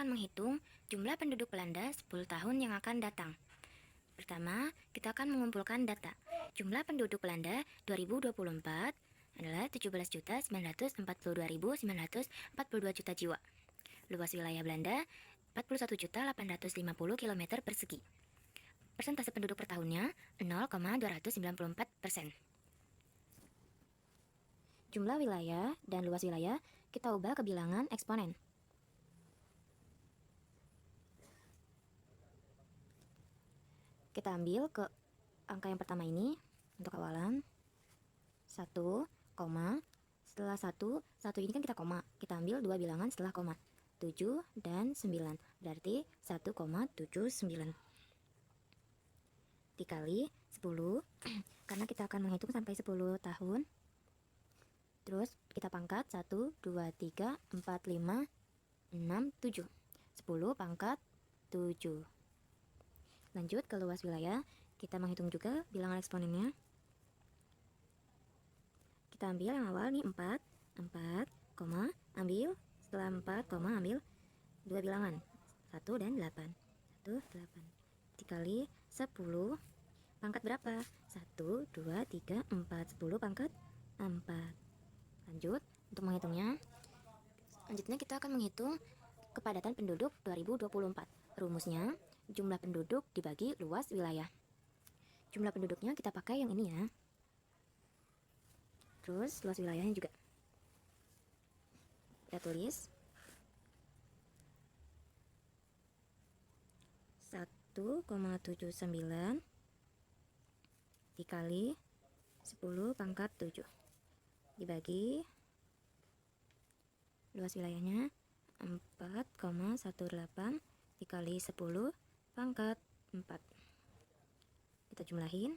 akan menghitung jumlah penduduk Belanda 10 tahun yang akan datang. Pertama, kita akan mengumpulkan data. Jumlah penduduk Belanda 2024 adalah 17.942.942 juta jiwa. Luas wilayah Belanda 41.850 km persegi. Persentase penduduk per tahunnya 0,294%. Jumlah wilayah dan luas wilayah kita ubah ke bilangan eksponen. Kita ambil ke angka yang pertama ini untuk awalan 1, setelah 1 ini kan kita koma. Kita ambil dua bilangan setelah koma, 7 dan 9, berarti 1,79 dikali 10 karena kita akan menghitung sampai 10 tahun. Terus kita pangkat 1, 2, 3, 4, 5, 6, 7. 10 pangkat 7. Lanjut ke luas wilayah, kita menghitung juga bilangan eksponennya. Kita ambil yang awal nih 4, ambil setelah 4, ambil dua bilangan 1 dan 8. 1, 8 dikali 10 pangkat berapa? 1, 2, 3, 4. 10 pangkat 4. Lanjut untuk menghitungnya. Selanjutnya kita akan menghitung kepadatan penduduk 2024. Rumusnya jumlah penduduk dibagi luas wilayah. Jumlah penduduknya kita pakai yang ini ya. Terus luas wilayahnya juga kita tulis 1,79 dikali 10 pangkat 7 dibagi luas wilayahnya 4,18 dikali 10 pangkat 4. Kita jumlahin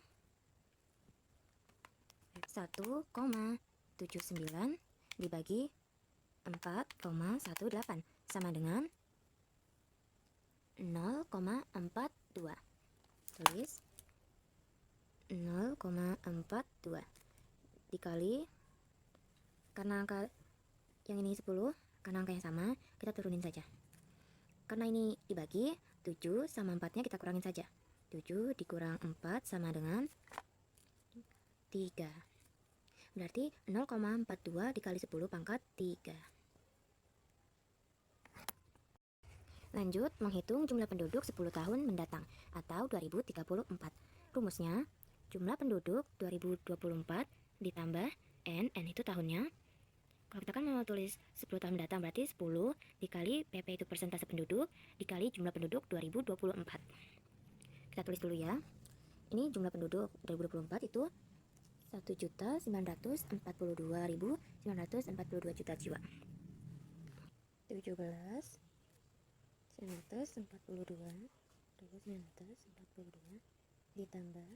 1,79 dibagi 4,18 sama dengan 0,42. Tulis 0,42 dikali, karena angka yang ini 10, karena angka yang sama kita turunin saja. Karena ini dibagi 7 sama 4 nya kita kurangin saja. 7 dikurang 4 sama dengan 3. Berarti 0,42 dikali 10 pangkat 3. Lanjut menghitung jumlah penduduk 10 tahun mendatang atau 2034. Rumusnya jumlah penduduk 2024 ditambah N itu tahunnya. Kalau kita kan mau tulis 10 tahun mendatang, berarti 10 dikali PP itu persentase penduduk dikali jumlah penduduk 2024. Kita tulis dulu ya. Ini jumlah penduduk 2024 itu 1.942.942 juta jiwa. 17.942 ditambah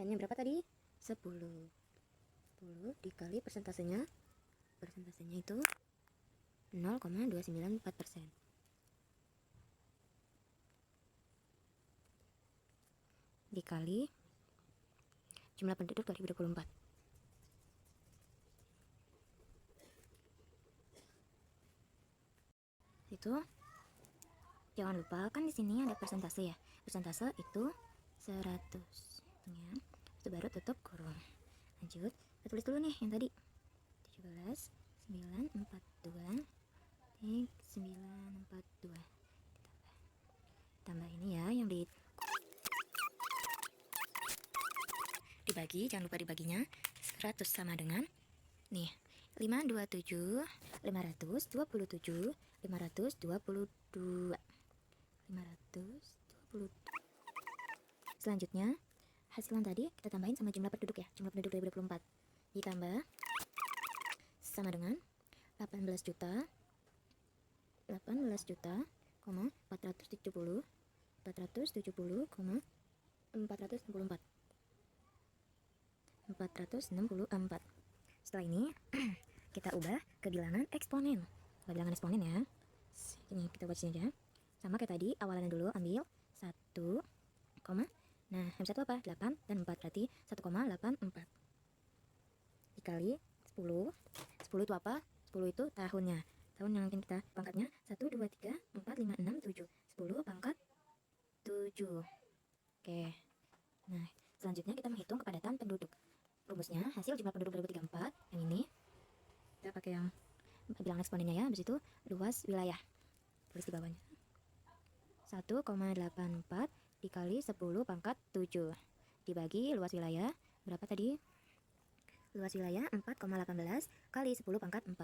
N nya berapa tadi? 10 dikali persentasenya itu 0,294%. Dikali jumlah penduduk 2024. Itu jangan lupa kan di sini ada persentase ya. Persentase itu 100. Ya. Itu baru tutup kurung. Lanjut, kita tulis dulu nih yang tadi. 17.942 942 tambah ini ya yang dibagi, jangan lupa dibaginya. 100 sama dengan nih 527 527 522 522. Selanjutnya hasilan tadi kita tambahin sama jumlah penduduk ya. Jumlah penduduk 2024 ditambah sama dengan 18 juta 470 464. Setelah ini kita ubah ke bilangan eksponen. Bilangan eksponen ya. Ini kita buat sini aja. Sama kayak tadi, awalannya dulu ambil 1, nah yang satu apa? 8 dan 4, berarti 1,84 dikali 10. 10 itu apa? 10 itu tahunnya. Tahun yang akan kita pangkatnya 1, 2, 3, 4, 5, Oke. Nah, selanjutnya kita menghitung kepadatan penduduk. Rumusnya hasil jumlah penduduk 2034 yang ini. Kita pakai yang bilangan eksponennya ya, habis itu luas wilayah. Tulis di bawahnya. 1,84 dikali 10 pangkat 7 dibagi luas wilayah berapa tadi? Luas wilayah 4,18 kali 10 pangkat 4.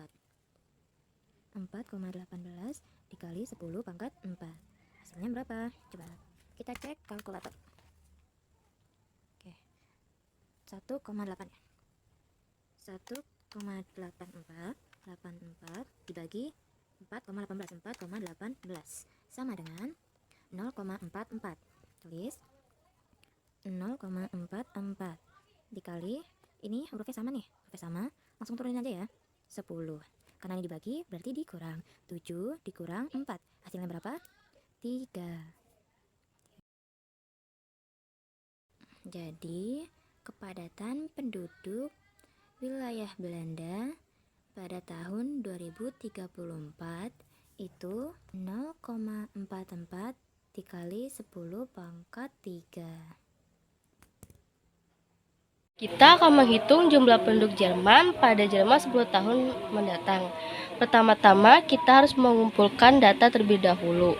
4,18 dikali 10 pangkat 4. Hasilnya berapa? Coba kita cek kalkulator. Oke. 1,8 ya. 1,84 dibagi 4,18 sama dengan 0,44. Tulis 0,44 dikali, ini hurufnya sama nih, hurufnya sama, langsung turunin aja ya, 10. Karena ini dibagi berarti dikurang, 7 dikurang 4, hasilnya berapa? 3. Jadi kepadatan penduduk wilayah Belanda pada tahun 2034 itu 0,44 dikali 10 pangkat 3. Kita akan menghitung jumlah penduduk Jerman pada Jerman 10 tahun mendatang. Pertama-tama kita harus mengumpulkan data terlebih dahulu.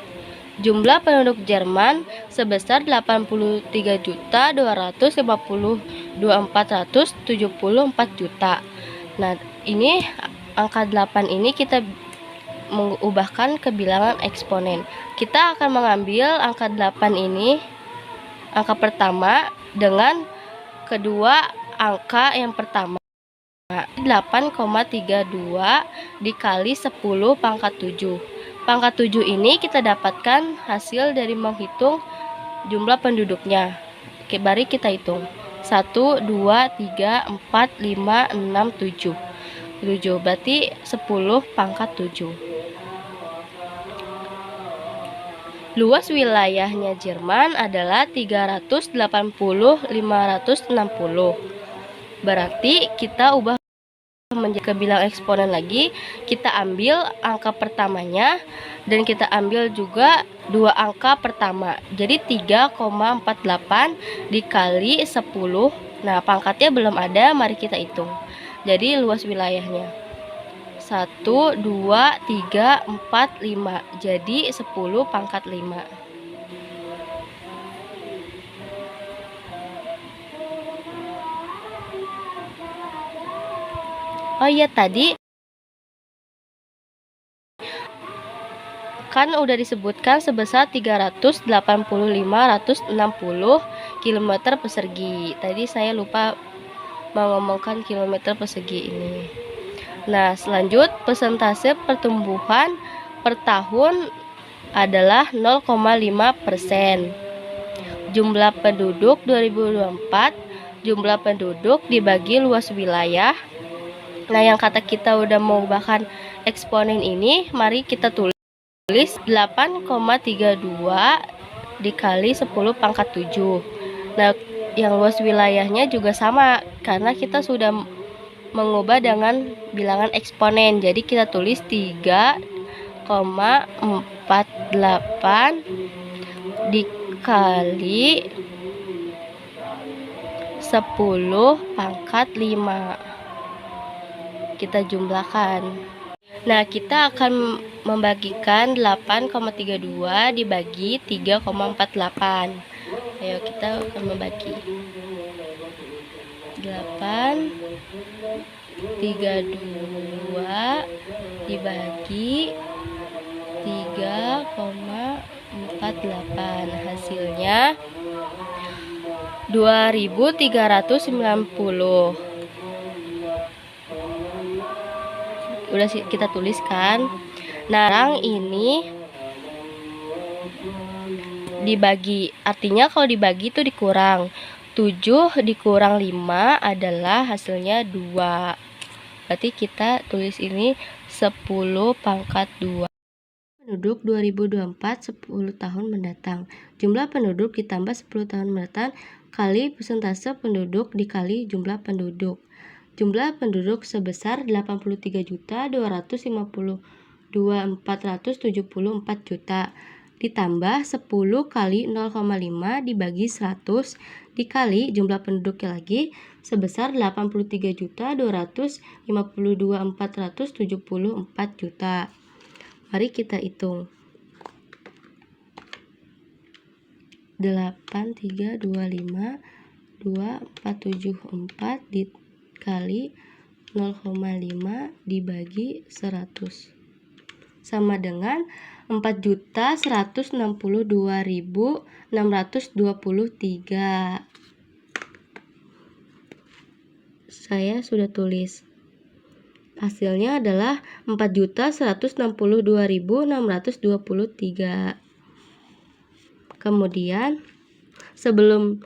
Jumlah penduduk Jerman sebesar 83.250.474 juta. Nah, ini angka 8 ini kita mengubahkan ke bilangan eksponen. Kita akan mengambil angka 8 ini, angka pertama, dengan kedua angka yang pertama, 8,32 dikali 10 pangkat 7. Pangkat 7 ini kita dapatkan hasil dari menghitung jumlah penduduknya. Oke, mari kita hitung. 1, 2, 3, 4, 5, 6, 7. 7 berarti 10 pangkat 7. Luas wilayahnya Jerman adalah 380.560. Berarti kita ubah menjadi bilang eksponen lagi, kita ambil angka pertamanya dan kita ambil juga dua angka pertama. Jadi 3,48 dikali 10. Nah, pangkatnya belum ada, mari kita hitung. Jadi luas wilayahnya 1, 2, 3, 4, 5. Jadi 10 pangkat 5. Oh iya, tadi kan udah disebutkan sebesar 380.560 km persegi. Tadi saya lupa mengomongkan kilometer persegi ini. Nah, selanjut persentase pertumbuhan per tahun adalah 0,5%. Jumlah penduduk 2024, jumlah penduduk dibagi luas wilayah. Nah, yang kata kita udah mengubahkan eksponen ini, mari kita tulis 8,32 dikali 10 pangkat 7. Nah, yang luas wilayahnya juga sama, karena kita sudah mengubah dengan bilangan eksponen. Jadi kita tulis 3,48 dikali 10 pangkat 5. Kita jumlahkan. Nah, kita akan membagikan 8,32 dibagi 3,48. Ayo kita akan membagi 8,32 dibagi 3,48. Hasilnya 2.390. Udah kita tuliskan. Nah, sekarang ini dibagi, artinya kalau dibagi itu dikurang. 7 dikurang 5 adalah hasilnya 2. Berarti kita tulis ini 10 pangkat 2. Penduduk 2024 10 tahun mendatang. Jumlah penduduk ditambah 10 tahun mendatang kali persentase penduduk dikali jumlah penduduk. Jumlah penduduk sebesar 83.252.474 juta ditambah 10 kali 0,5 dibagi 100 dikali jumlah penduduknya lagi sebesar 83.252.474 juta. Mari kita hitung. 8325.2474 dikali 0,5 dibagi 100 sama dengan 4.162.623. Saya sudah tulis. Hasilnya adalah 4.162.623. Kemudian sebelum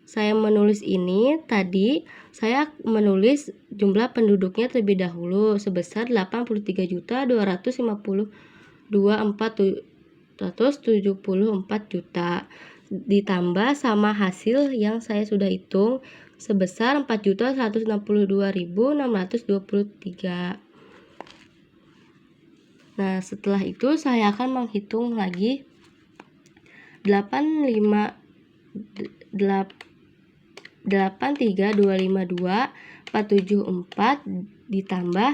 saya menulis ini, tadi saya menulis jumlah penduduknya terlebih dahulu sebesar 83.252.474 juta ditambah sama hasil yang saya sudah hitung sebesar 4.162.623. Nah, setelah itu saya akan menghitung lagi 83.252.474 ditambah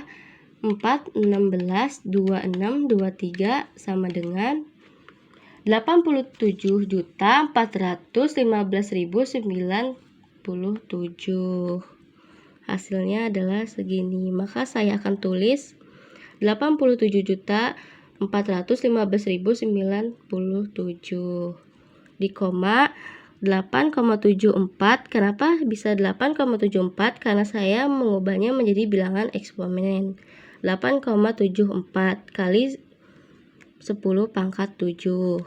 416.2623 sama dengan 87.415.097. Hasilnya adalah segini. Maka saya akan tulis 87.415.097 di koma 8,74. Kenapa bisa 8,74? Karena saya mengubahnya menjadi bilangan eksponen. 8,74 kali 10 pangkat 7.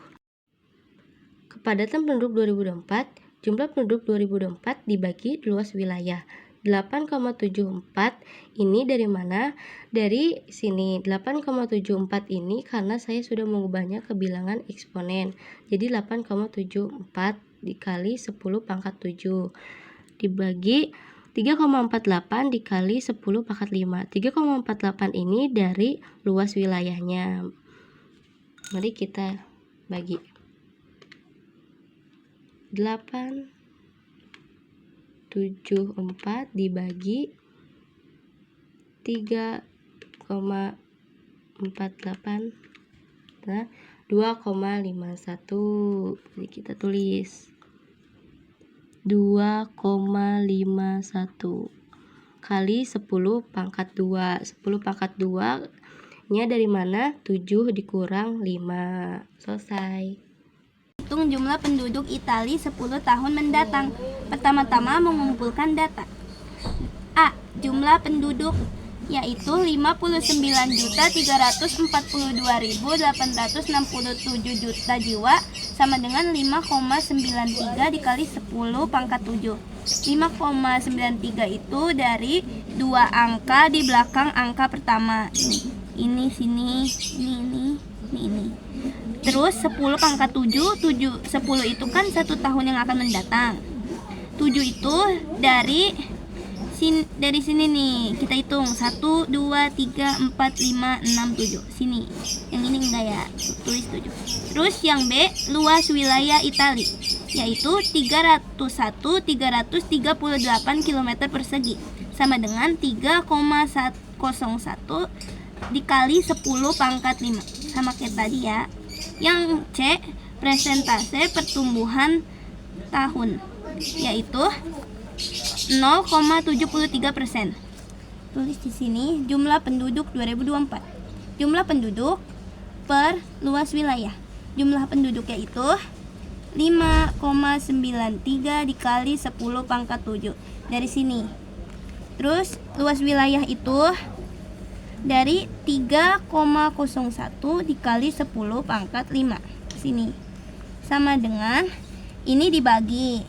Kepadatan penduduk 2024, jumlah penduduk 2024 dibagi luas wilayah. 8,74 ini dari mana? Dari sini. 8,74 ini karena saya sudah mengubahnya ke bilangan eksponen. Jadi 8,74 dikali 10 pangkat 7 dibagi 3,48 dikali 10 pangkat 5. 3,48 ini dari luas wilayahnya. Mari kita bagi. 874 dibagi 3,48, nah 2,51. Jadi kita tulis 2,51 kali 10 pangkat 2. 10 pangkat 2 nya dari mana? 7 dikurang 5. Selesai. Hitung jumlah penduduk Italia 10 tahun mendatang. Pertama-tama mengumpulkan data. A. Jumlah penduduk yaitu 59.342.867 juta jiwa sama dengan 5,93 dikali 10 pangkat 7. 5,93 itu dari dua angka di belakang angka pertama. Ini sini, ini. Terus 10 pangkat 7, 10 itu kan 1 tahun yang akan mendatang. 7 itu dari sini nih, kita hitung 1, 2, 3, 4, 5, 6, 7. Sini. Yang ini enggak ya, tulis 7. Terus yang B, luas wilayah Italia, yaitu 301.338 km persegi, sama dengan 3,101 dikali 10 pangkat 5. Sama kayak tadi ya. Yang C, persentase pertumbuhan tahun, yaitu 0,73%. Tulis di sini jumlah penduduk 2024. Jumlah penduduk per luas wilayah. Jumlah penduduk yaitu 5,93 dikali 10 pangkat 7. Dari sini. Terus luas wilayah itu dari 3,01 dikali 10 pangkat 5. Sini. Sama dengan ini dibagi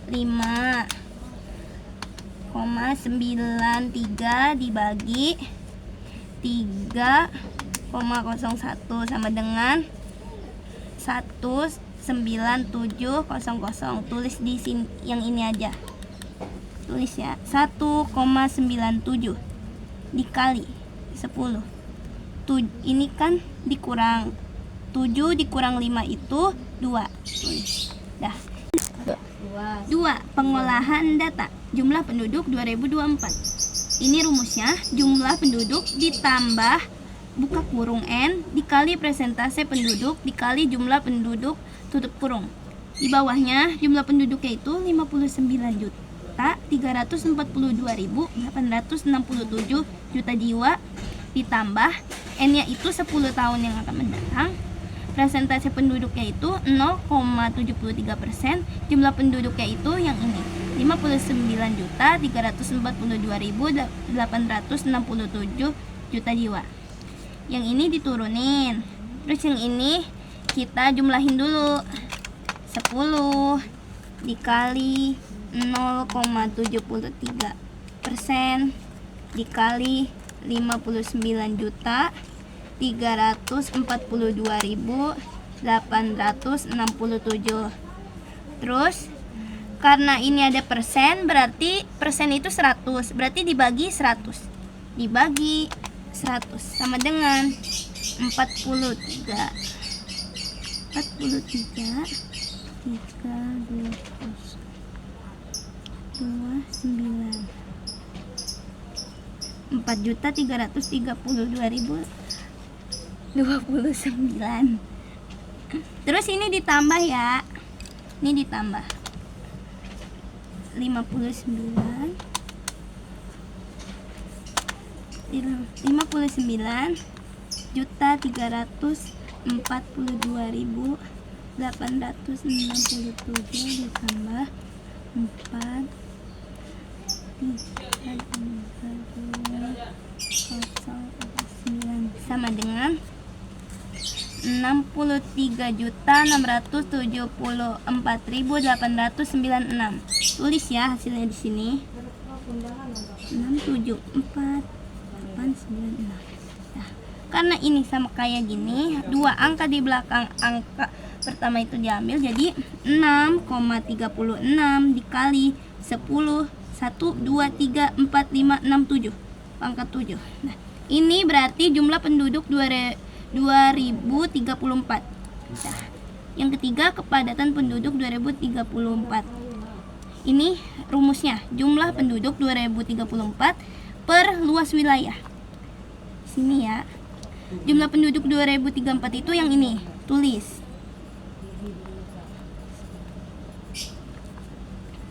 5,93 dibagi 3,01 sama dengan 19700. Tulis di sini yang ini aja. Tulis ya, 1,97 dikali 10. Ini kan dikurang 7 dikurang 5 itu 2. Dah. 2. Pengolahan data. Jumlah penduduk 2024. Ini rumusnya, jumlah penduduk ditambah buka kurung N dikali persentase penduduk dikali jumlah penduduk tutup kurung. Di bawahnya jumlah penduduknya itu 59.342.867 juta jiwa ditambah N-nya itu 10 tahun yang akan mendatang. Persentase penduduknya itu 0,73%. Jumlah penduduknya itu yang ini 59.342.867 juta jiwa. Yang ini diturunin. Terus yang ini kita jumlahin dulu. 10 dikali 0,73% dikali 59.342.867. Terus karena ini ada persen, berarti persen itu 100. Berarti dibagi 100. Dibagi 100 sama dengan 43. 4.329. Terus ini ditambah ya. Ini ditambah 59.342.867 ditambah 4 sama dengan 63.674.896. Tulis ya hasilnya di sini. 674.896. Nah, karena ini sama kayak gini, dua angka di belakang angka pertama itu diambil, jadi 6,36 dikali 10 1 2 3 4 5 6 7 pangkat 7. Nah, ini berarti jumlah penduduk 2034. Nah, yang ketiga kepadatan penduduk 2034. Ini rumusnya, jumlah penduduk 2034 per luas wilayah. Sini ya. Jumlah penduduk 2034 itu yang ini, tulis.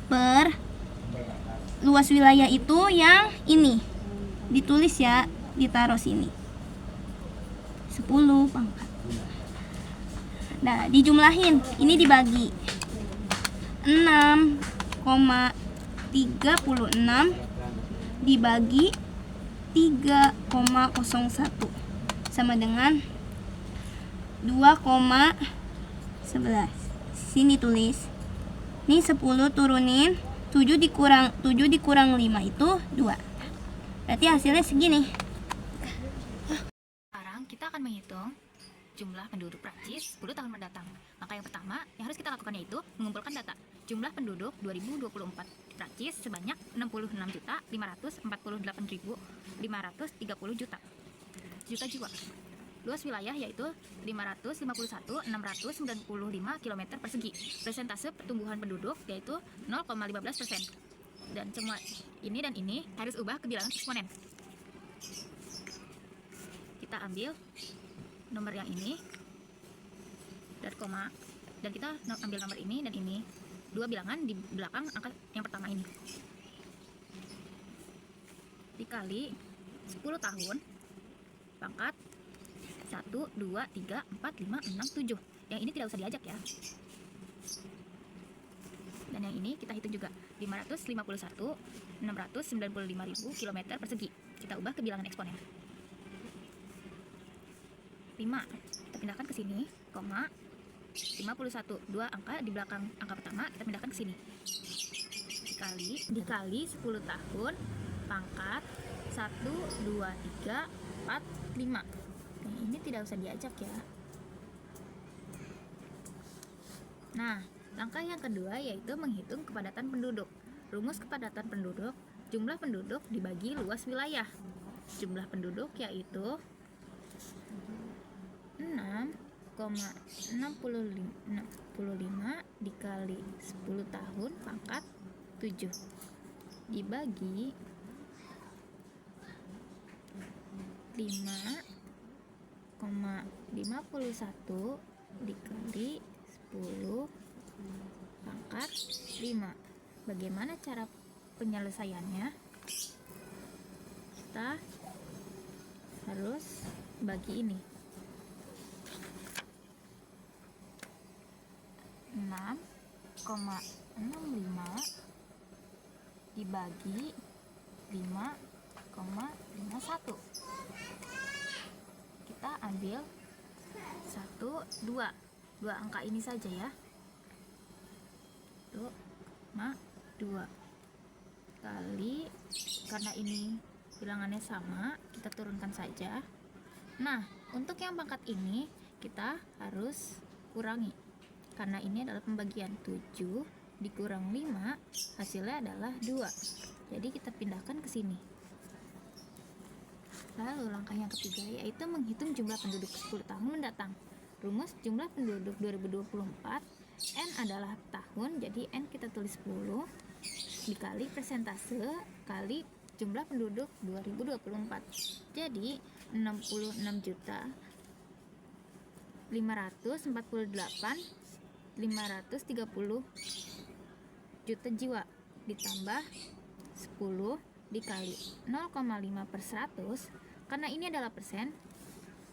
Per luas wilayah itu yang ini. Ditulis ya, ditaruh sini. 10 pangkat. Nah, dijumlahin, ini dibagi 6,36 dibagi 3,01 sama dengan 2,11. Sini tulis. Ini 10 turunin 7 dikurang 5 itu 2. Berarti hasilnya segini. Sekarang kita akan menghitung jumlah penduduk Prancis 10 tahun mendatang. Maka yang pertama yang harus kita lakukan yaitu mengumpulkan data. Jumlah penduduk 2024 di Prancis sebanyak 66.548.530 juta jiwa. Luas wilayah yaitu 551.695 km persegi. Persentase pertumbuhan penduduk yaitu 0,15%. Dan semua ini dan ini harus ubah ke bilangan eksponen. Kita ambil nomor yang ini dan koma, dan kita ambil nomor ini dan ini, dua bilangan di belakang angka yang pertama ini, dikali 10 tahun pangkat 1, 2, 3, 4, 5, 6, 7. Yang ini tidak usah diajak ya. Dan yang ini kita hitung juga 551.695.000 km persegi. Kita ubah ke bilangan eksponen. 5 kita pindahkan ke sini, koma 51, dua angka di belakang angka pertama kita pindahkan ke sini, dikali 10 tahun pangkat 1, 2, 3, 4, 5. Nah, ini tidak usah diajak ya. Nah, langkah yang kedua yaitu menghitung kepadatan penduduk. Rumus kepadatan penduduk, jumlah penduduk dibagi luas wilayah. Jumlah penduduk yaitu 6 dikali 10 tahun pangkat 7 dibagi 5,51 dikali 10 pangkat 5. Bagaimana cara penyelesaiannya? Kita harus bagi ini 6,65 dibagi 5,51. Kita ambil 1, 2 angka ini saja ya, 1,2 kali, karena ini bilangannya sama, kita turunkan saja. Nah, untuk yang pangkat ini kita harus kurangi, karena ini adalah pembagian 7 dikurang 5, hasilnya adalah 2. Jadi kita pindahkan ke sini. Lalu langkah yang ketiga yaitu menghitung jumlah penduduk 10 tahun mendatang. Rumus jumlah penduduk 2024, N adalah tahun, jadi N kita tulis 10 dikali persentase kali jumlah penduduk 2024. Jadi 66.548.530 juta jiwa ditambah 10 dikali 0,5/100, karena ini adalah persen,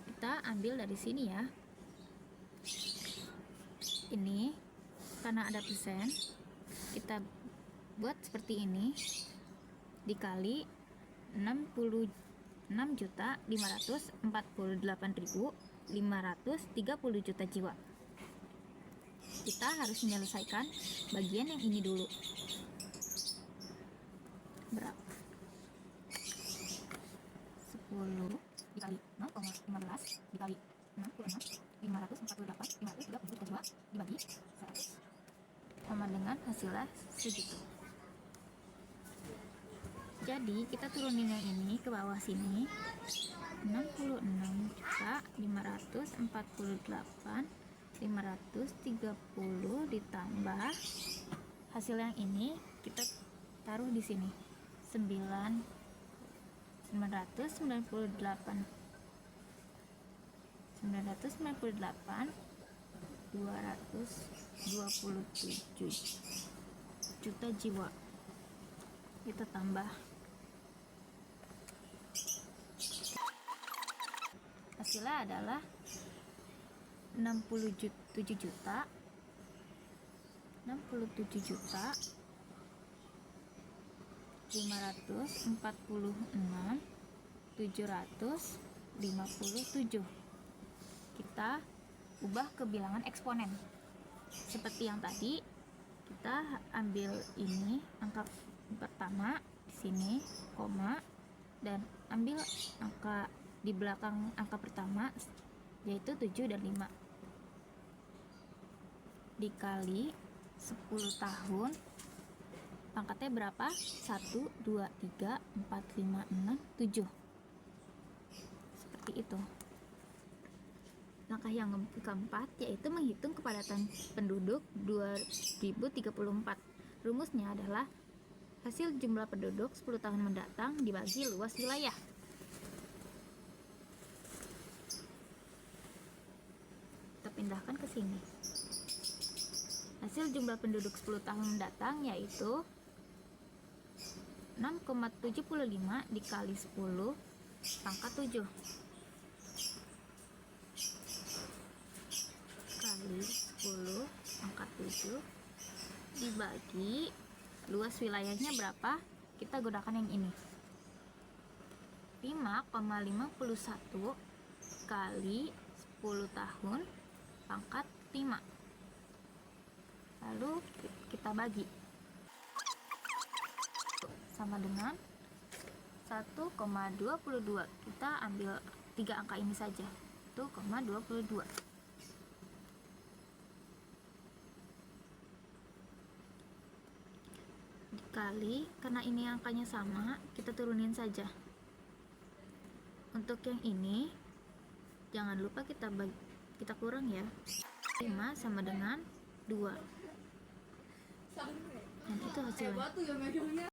kita ambil dari sini ya. Ini karena ada persen, kita buat seperti ini dikali 66.548.530 juta jiwa. Kita harus menyelesaikan bagian yang ini dulu. Berapa? 10 dikali 0,15 dikali 66.548.530 juta jiwa dibagi 100 sama dengan hasilnya segitu. Jadi kita turunin yang ini ke bawah sini, 66.548.530 ditambah hasil yang ini kita taruh di sini 227 juta jiwa, kita tambah hasilnya adalah 67 juta 546.757. Kita ubah ke bilangan eksponen seperti yang tadi. Kita ambil ini angka pertama di sini, koma, dan ambil angka di belakang angka pertama yaitu 7 dan 5 dikali 10 tahun. Pangkatnya berapa? 1, 2, 3, 4, 5, 6, 7. Seperti itu. Langkah yang keempat yaitu menghitung kepadatan penduduk 2034. Rumusnya adalah hasil jumlah penduduk 10 tahun mendatang dibagi luas wilayah. Kita pindahkan ke sini. Hasil jumlah penduduk 10 tahun mendatang yaitu 6,75 dikali 10 pangkat 7 kali 10 pangkat 7 dibagi luas wilayahnya berapa? Kita gunakan yang ini, 5,51 kali 10 tahun pangkat 5, lalu kita bagi sama dengan 1,22. Kita ambil 3 angka ini saja, 1,22 dikali, karena ini angkanya sama, kita turunin saja. Untuk yang ini jangan lupa kita kita kurang ya. 5 sama dengan 2. Dan itu hasilnya.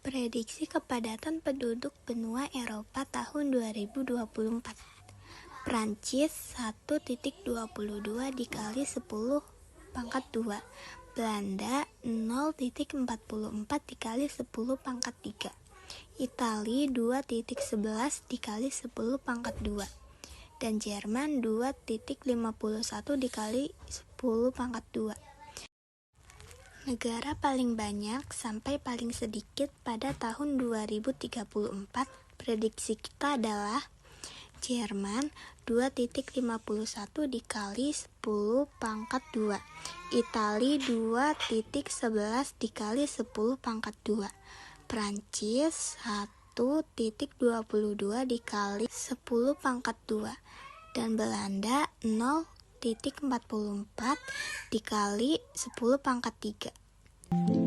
Prediksi kepadatan penduduk benua Eropa tahun 2024. Prancis 1,22 dikali 10 pangkat 2. Belanda 0,44 dikali 10 pangkat 3. Itali 2,11 dikali 10 pangkat 2. Dan Jerman 2,51 dikali 10 pangkat 2. Negara paling banyak sampai paling sedikit pada tahun 2034, prediksi kita adalah Jerman 2,51 dikali 10 pangkat 2. Itali 2,11 dikali 10 pangkat 2. Prancis 1,22 dikali 10 pangkat 2. Dan Belanda 0,44 dikali 10 pangkat 3.